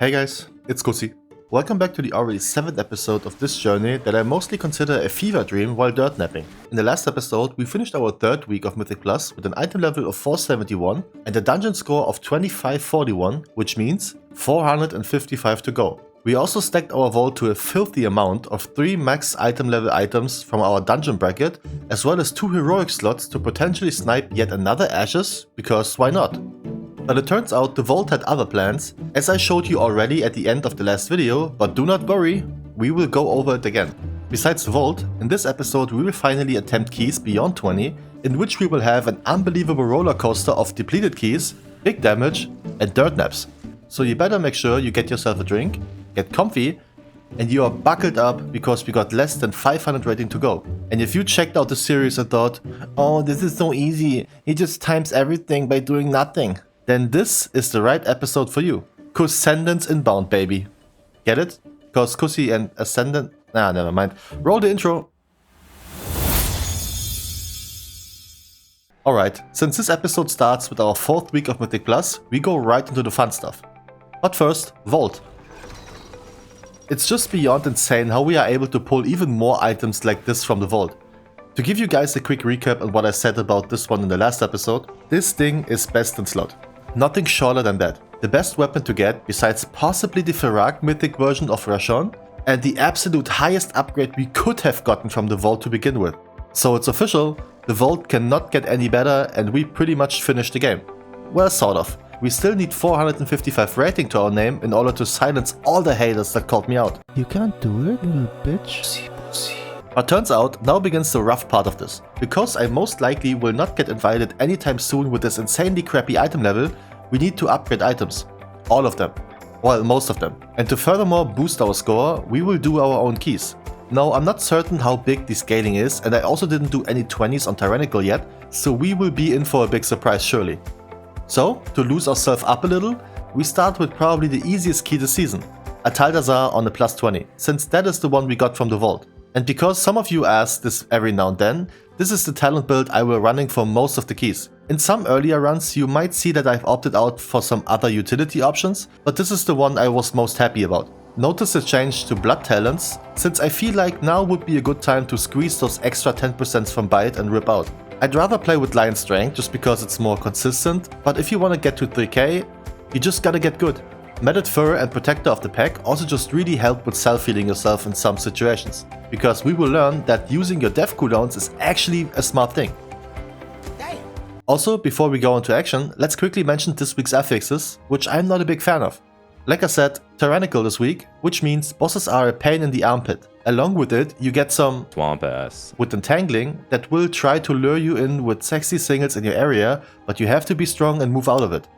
Hey guys, it's Kusi. Welcome back to the already 7th episode of this journey that I mostly consider a fever dream while dirt napping. In the last episode, we finished our 3rd week of Mythic Plus with an item level of 471 and a dungeon score of 2541, which means 455 to go. We also stacked our vault to a filthy amount of 3 max item level items from our dungeon bracket, as well as 2 heroic slots to potentially snipe yet another Ashes, because why not? But it turns out the vault had other plans, as I showed you already at the end of the last video, but do not worry, we will go over it again. Besides the vault, in this episode we will finally attempt keys beyond 20, in which we will have an unbelievable roller coaster of depleted keys, big damage and dirt naps. So you better make sure you get yourself a drink, get comfy, and you are buckled up because we got less than 500 rating to go. And if you checked out the series and thought, oh, this is so easy, he just times everything by doing nothing, then this is the right episode for you. Cuscendence inbound, baby. Get it? Cause Kusi and Ascendant... Nah, never mind. Roll the intro. Alright, since this episode starts with our 4th week of Mythic Plus, we go right into the fun stuff. But first, Vault. It's just beyond insane how we are able to pull even more items like this from the Vault. To give you guys a quick recap on what I said about this one in the last episode, this thing is best in slot. Nothing shorter than that. The best weapon to get, besides possibly the Ferak mythic version of Rashon, and the absolute highest upgrade we could have gotten from the vault to begin with. So it's official, the vault cannot get any better and we pretty much finished the game. Well, sort of. We still need 455 rating to our name in order to silence all the haters that called me out. You can't do it, little bitch. But turns out, now begins the rough part of this. Because I most likely will not get invited anytime soon with this insanely crappy item level, we need to upgrade items. All of them. Well, most of them. And to furthermore boost our score, we will do our own keys. Now, I'm not certain how big the scaling is, and I also didn't do any 20s on Tyrannical yet, so we will be in for a big surprise surely. So, to lose ourselves up a little, we start with probably the easiest key this season. A Taldazar on a plus 20, since that is the one we got from the vault. And because some of you ask this every now and then, this is the talent build I will running for most of the keys. In some earlier runs you might see that I've opted out for some other utility options, but this is the one I was most happy about. Notice the change to blood talents, since I feel like now would be a good time to squeeze those extra 10% from bite and rip out. I'd rather play with lion strength just because it's more consistent, but if you want to get to 3k, you just gotta get good. Matted Fur and Protector of the Pack also just really help with self-healing yourself in some situations, because we will learn that using your death cooldowns is actually a smart thing. Damn. Also, before we go into action, let's quickly mention this week's affixes, which I'm not a big fan of. Like I said, Tyrannical this week, which means bosses are a pain in the armpit. Along with it, you get some swamp ass with Entangling that will try to lure you in with sexy singles in your area, but you have to be strong and move out of it.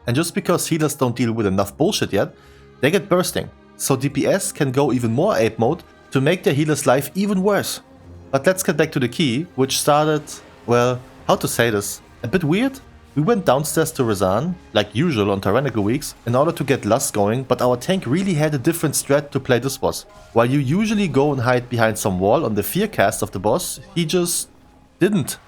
And just because healers don't deal with enough bullshit yet, they get bursting, so DPS can go even more ape mode to make their healer's life even worse. But let's get back to the key, which started, well, how to say this, a bit weird? We went downstairs to Razan, like usual on Tyrannical weeks, in order to get Lust going, but our tank really had a different strat to play this boss. While you usually go and hide behind some wall on the fear cast of the boss, he just didn't.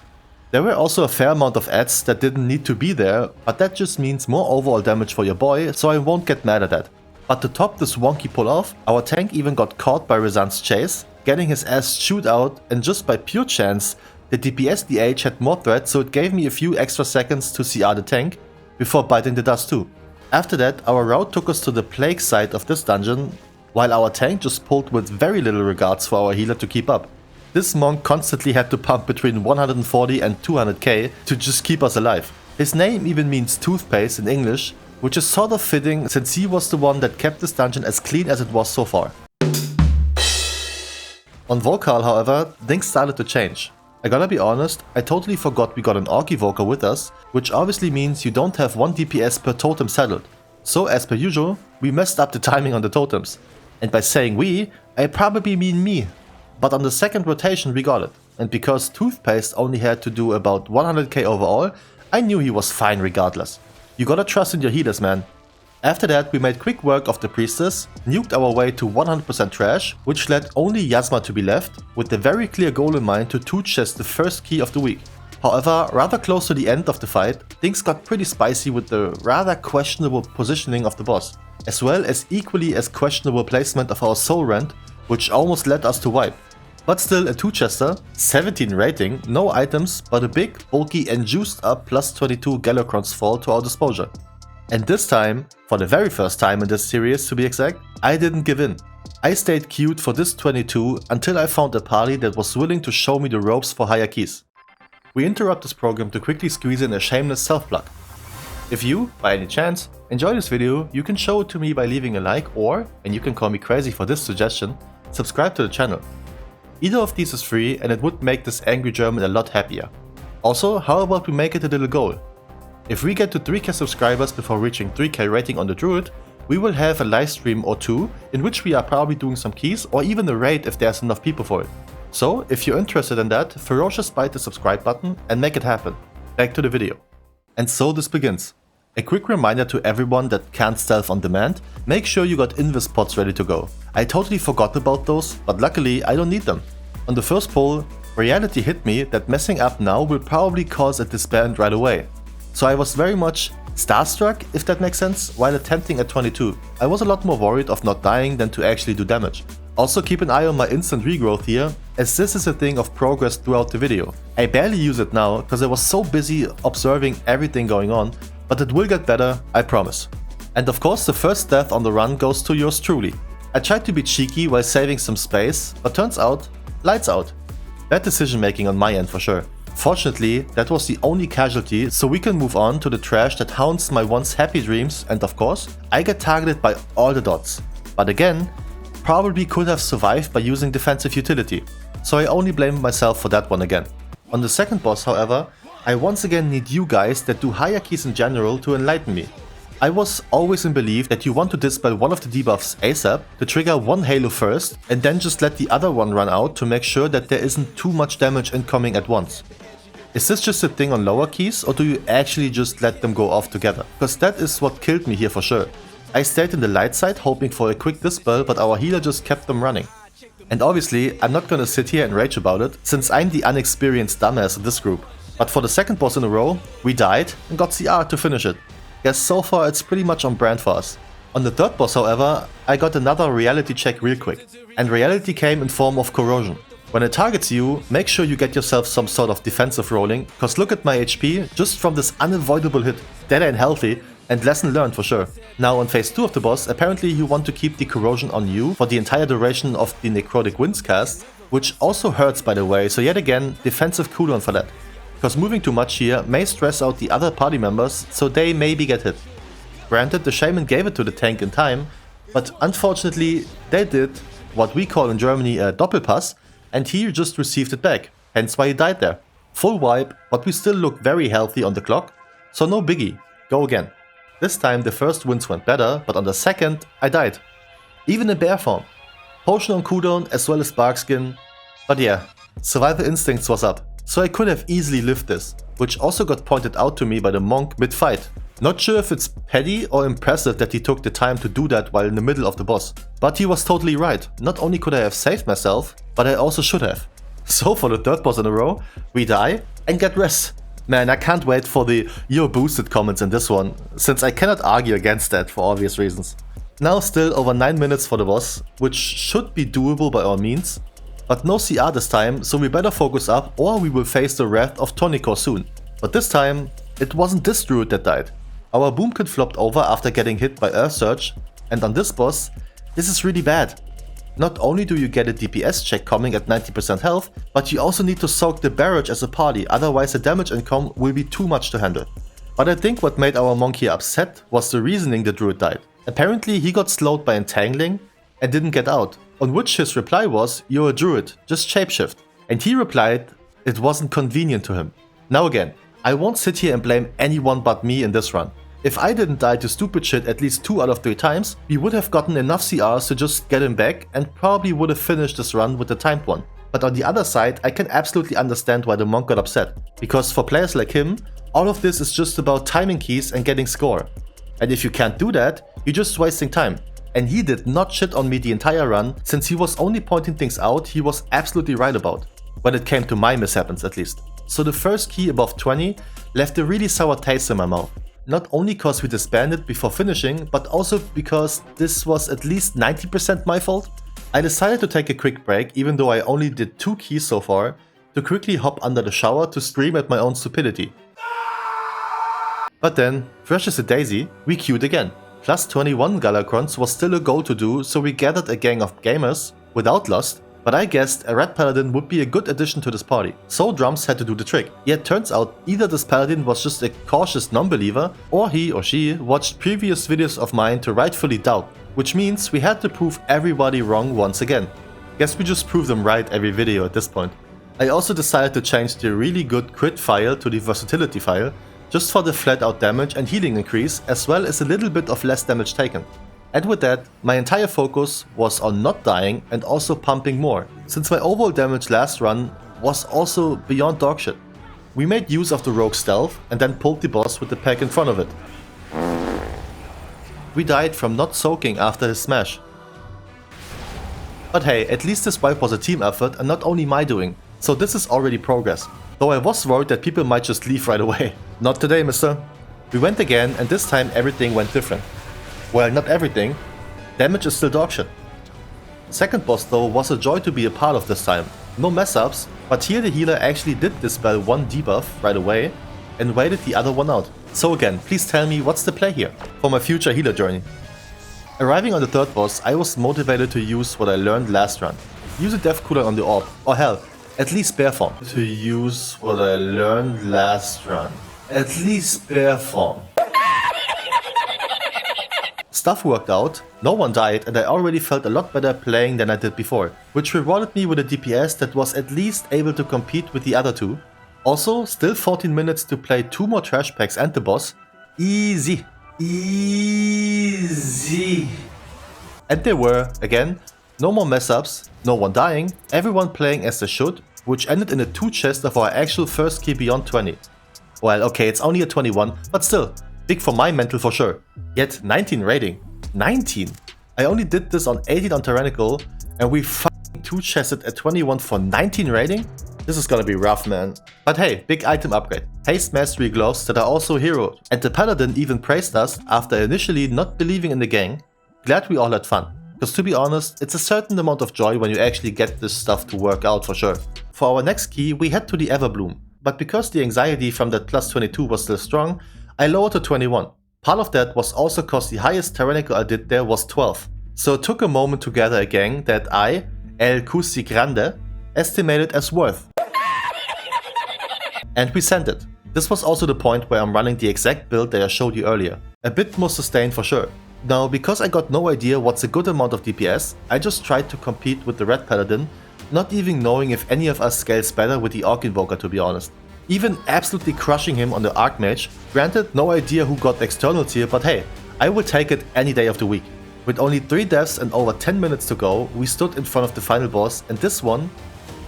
There were also a fair amount of adds that didn't need to be there, but that just means more overall damage for your boy, so I won't get mad at that. But to top this wonky pull off, our tank even got caught by Razan's chase, getting his ass chewed out, and just by pure chance, the DPS DH had more threat, so it gave me a few extra seconds to CR the tank, before biting the dust too. After that, our route took us to the plague side of this dungeon, while our tank just pulled with very little regards for our healer to keep up. This monk constantly had to pump between 140 and 200k to just keep us alive. His name even means toothpaste in English, which is sort of fitting since he was the one that kept this dungeon as clean as it was so far. On Vocal, however, things started to change. I gotta be honest, I totally forgot we got an Orc Evoker with us, which obviously means you don't have 1 DPS per totem saddled. So as per usual, we messed up the timing on the totems. And by saying we, I probably mean me. But on the second rotation we got it, and because Toothpaste only had to do about 100k overall, I knew he was fine regardless. You gotta trust in your healers, man. After that we made quick work of the Priestess, nuked our way to 100% trash, which led only Yasma to be left, with the very clear goal in mind to 2-chest the first key of the week. However, rather close to the end of the fight, things got pretty spicy with the rather questionable positioning of the boss. as well as equally as questionable placement of our soul rent, which almost led us to wipe. But still a 2-chester, 17 rating, no items, but a big, bulky and juiced up plus 22 Galakrons fall to our disposal. And this time, for the very first time in this series to be exact, I didn't give in. I stayed queued for this 22 until I found a party that was willing to show me the ropes for higher keys. We interrupt this program to quickly squeeze in a shameless self-plug. If you, by any chance, enjoy this video, you can show it to me by leaving a like or, and you can call me crazy for this suggestion, subscribe to the channel. Either of these is free and it would make this angry German a lot happier. Also, how about we make it a little goal? If we get to 3k subscribers before reaching 3k rating on the Druid, we will have a live stream or two in which we are probably doing some keys or even a raid if there's enough people for it. So, if you're interested in that, ferocious bite the subscribe button and make it happen. Back to the video. And so this begins. A quick reminder to everyone that can't stealth on demand, make sure you got invis pods ready to go. I totally forgot about those, but luckily I don't need them. On the first poll, reality hit me that messing up now will probably cause a disband right away. So I was very much starstruck, if that makes sense, while attempting at 22. I was a lot more worried of not dying than to actually do damage. Also keep an eye on my instant regrowth here, as this is a thing of progress throughout the video. I barely use it now, because I was so busy observing everything going on, but it will get better, I promise. And of course the first death on the run goes to yours truly. I tried to be cheeky while saving some space, but turns out, lights out. Bad decision making on my end for sure. Fortunately, that was the only casualty, so we can move on to the trash that haunts my once happy dreams, and of course, I get targeted by all the dots. But again, probably could have survived by using defensive utility, so I only blame myself for that one again. On the second boss, however, I once again need you guys that do higher keys in general to enlighten me. I was always in belief that you want to dispel one of the debuffs ASAP to trigger one halo first and then just let the other one run out to make sure that there isn't too much damage incoming at once. Is this just a thing on lower keys or do you actually just let them go off together? Because that is what killed me here for sure. I stayed in the light side hoping for a quick dispel, but our healer just kept them running. And obviously I'm not gonna sit here and rage about it, since I'm the unexperienced dumbass in this group. But for the second boss in a row, we died and got CR to finish it. Guess so far it's pretty much on brand for us. On the third boss however, I got another reality check real quick. And reality came in form of corrosion. When it targets you, make sure you get yourself some sort of defensive rolling, cause look at my HP just from this unavoidable hit. Dead and healthy, and lesson learned for sure. Now on phase 2 of the boss, apparently you want to keep the corrosion on you for the entire duration of the Necrotic Winds cast, which also hurts by the way, so yet again, defensive cooldown for that. Cause moving too much here may stress out the other party members, so they maybe get hit. Granted, the shaman gave it to the tank in time, but unfortunately they did what we call in Germany a Doppelpass, and he just received it back, hence why he died there. Full wipe, but we still look very healthy on the clock, so no biggie, go again. This time the first winds went better, but on the second I died. Even in bear form. Potion on cooldown as well as barkskin, but yeah, survival instincts was up. So I could have easily lived this, which also got pointed out to me by the monk mid-fight. Not sure if it's petty or impressive that he took the time to do that while in the middle of the boss. But he was totally right, not only could I have saved myself, but I also should have. So for the third boss in a row, we die and get rest. Man, I can't wait for the "you're boosted" comments in this one, since I cannot argue against that for obvious reasons. Now still over 9 minutes for the boss, which should be doable by all means. But no CR this time, so we better focus up or we will face the wrath of Tonikor soon. But this time, it wasn't this druid that died. Our boomkit flopped over after getting hit by Earth Surge, and on this boss, this is really bad. Not only do you get a DPS check coming at 90% health, but you also need to soak the barrage as a party, otherwise the damage income will be too much to handle. But I think what made our monk here upset was the reasoning the druid died. Apparently he got slowed by entangling and didn't get out. On which his reply was, "You're a druid, just shapeshift." And he replied, it wasn't convenient to him. Now again, I won't sit here and blame anyone but me in this run. If I didn't die to stupid shit at least 2 out of 3 times, we would have gotten enough CRs to just get him back and probably would have finished this run with the timed one. But on the other side, I can absolutely understand why the monk got upset. Because for players like him, all of this is just about timing keys and getting score. And if you can't do that, you're just wasting time. And he did not shit on me the entire run, since he was only pointing things out he was absolutely right about. When it came to my mishaps at least. So the first key above 20 left a really sour taste in my mouth. not only cause we disbanded before finishing, but also because this was at least 90% my fault. I decided to take a quick break, even though I only did 2 keys so far, to quickly hop under the shower to scream at my own stupidity. But then, fresh as a daisy, we queued again. Plus 21 Galakrons was still a goal to do, so we gathered a gang of gamers, without lust, but I guessed a red paladin would be a good addition to this party, so drums had to do the trick. Yet turns out either this paladin was just a cautious non-believer, or he or she watched previous videos of mine to rightfully doubt, which means we had to prove everybody wrong once again. Guess we just prove them right every video at this point. I also decided to change the really good crit file to the versatility file, just for the flat out damage and healing increase, as well as a little bit of less damage taken. And with that, my entire focus was on not dying and also pumping more, since my overall damage last run was also beyond dogshit. We made use of the rogue stealth and then pulled the boss with the pack in front of it. We died from not soaking after his smash. But hey, at least this wipe was a team effort and not only my doing, so this is already progress. Though I was worried that people might just leave right away. Not today, mister. We went again and this time everything went different. Well, not everything. Damage is still dogshit. Second boss though was a joy to be a part of this time. No mess ups, but here the healer actually did dispel one debuff right away and waited the other one out. So again, please tell me what's the play here for my future healer journey. Arriving on the third boss, I was motivated to use what I learned last run. Use a death cooldown on the orb, or hell, at least bear form. To use what I learned last run. At least bear form. Stuff worked out, no one died, and I already felt a lot better playing than I did before, which rewarded me with a DPS that was at least able to compete with the other two. Also, still 14 minutes to play 2 more trash packs and the boss. Easy. Easy. And there were, again, no more mess ups, no one dying, everyone playing as they should, which ended in a 2 chest of our actual first key beyond 20. Well, okay, it's only a 21, but still. Big for my mental for sure. Yet 19 rating. 19? I only did this on 18 on Tyrannical and we fucking 2-chested at 21 for 19 rating? This is gonna be rough, man. But hey, big item upgrade. Haste Mastery gloves that are also heroed. And the paladin even praised us after initially not believing in the gang. Glad we all had fun. Because to be honest, it's a certain amount of joy when you actually get this stuff to work out for sure. For our next key, we head to the Everbloom. But because the anxiety from that plus 22 was still strong, I lowered to 21. Part of that was also cause the highest Tyrannical I did there was 12. So it took a moment to gather a gang that I, El Cusi Grande, estimated as worth. And we sent it. This was also the point where I'm running the exact build that I showed you earlier. A bit more sustained for sure. Now, because I got no idea what's a good amount of DPS, I just tried to compete with the Red Paladin, not even knowing if any of us scales better with the Orc Invoker to be honest. Even absolutely crushing him on the Archmage. Granted, no idea who got externals here, but hey, I will take it any day of the week. With only 3 deaths and over 10 minutes to go, we stood in front of the final boss and this one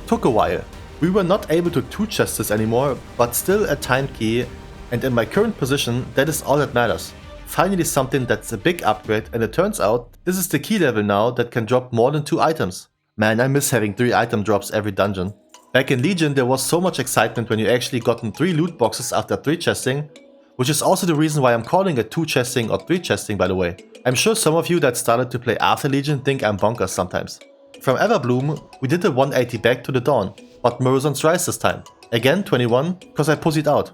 took a while. We were not able to 2-chest this anymore, but still a time key, and in my current position, that is all that matters. Finally something that's a big upgrade, and it turns out this is the key level now that can drop more than 2 items. Man, I miss having 3 item drops every dungeon. Back in Legion there was so much excitement when you actually gotten 3 loot boxes after 3 chesting, which is also the reason why I'm calling it 2 chesting or 3 chesting by the way. I'm sure some of you that started to play after Legion think I'm bonkers sometimes. From Everbloom we did a 180 back to the Dawn, but Morozon's Rise this time. Again 21, cause I pussied out.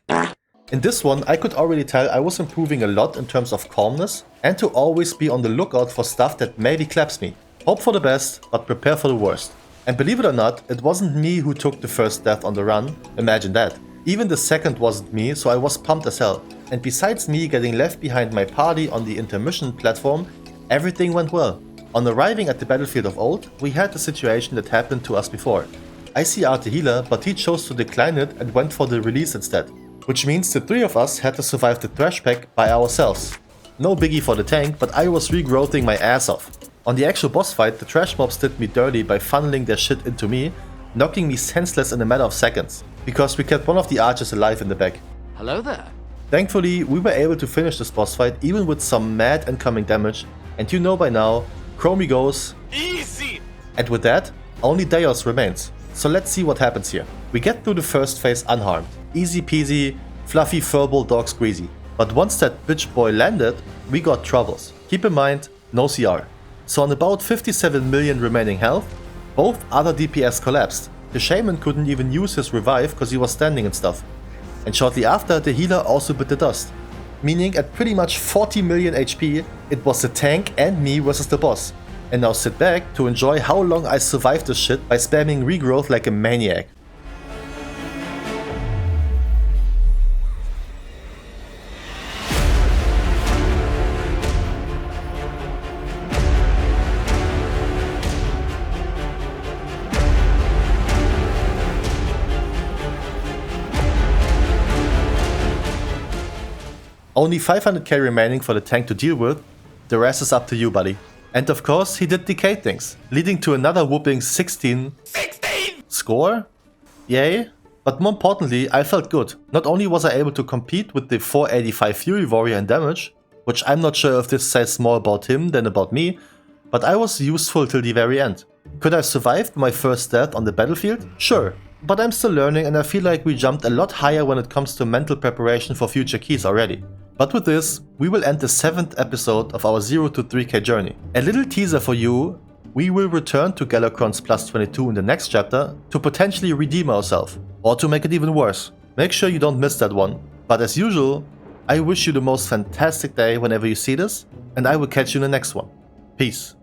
In this one I could already tell I was improving a lot in terms of calmness and to always be on the lookout for stuff that maybe claps me. Hope for the best, but prepare for the worst. And believe it or not, it wasn't me who took the first death on the run, imagine that. Even the second wasn't me, so I was pumped as hell. And besides me getting left behind my party on the intermission platform, everything went well. On arriving at the battlefield of old, we had the situation that happened to us before. I CR'd the healer, but he chose to decline it and went for the release instead. Which means the 3 of us had to survive the thrash pack by ourselves. No biggie for the tank, but I was regrowthing my ass off. On the actual boss fight, the trash mobs did me dirty by funneling their shit into me, knocking me senseless in a matter of seconds, because we kept one of the archers alive in the back. Hello there. Thankfully, we were able to finish this boss fight even with some mad incoming damage, and you know by now, Chromie goes easy! And with that, only Deos remains. So let's see what happens here. We get through the first phase unharmed. Easy peasy, fluffy furball dog squeezy. But once that bitch boy landed, we got troubles. Keep in mind, no CR. So on about 57 million remaining health, both other DPS collapsed. The shaman couldn't even use his revive cause he was standing and stuff. And shortly after, the healer also bit the dust. Meaning at pretty much 40 million HP, it was the tank and me versus the boss. And now sit back to enjoy how long I survived this shit by spamming regrowth like a maniac. Only 500k remaining for the tank to deal with, the rest is up to you, buddy. And of course, he did decay things, leading to another whooping 16 score? Yay. But more importantly, I felt good. Not only was I able to compete with the 485 Fury Warrior in damage, which I'm not sure if this says more about him than about me, but I was useful till the very end. Could I have survived my first death on the battlefield? Sure. But I'm still learning and I feel like we jumped a lot higher when it comes to mental preparation for future keys already. But with this, we will end the 7th episode of our 0 to 3k journey. A little teaser for you, we will return to Galakrond's plus 22 in the next chapter to potentially redeem ourselves, or to make it even worse. Make sure you don't miss that one. But as usual, I wish you the most fantastic day whenever you see this, and I will catch you in the next one. Peace.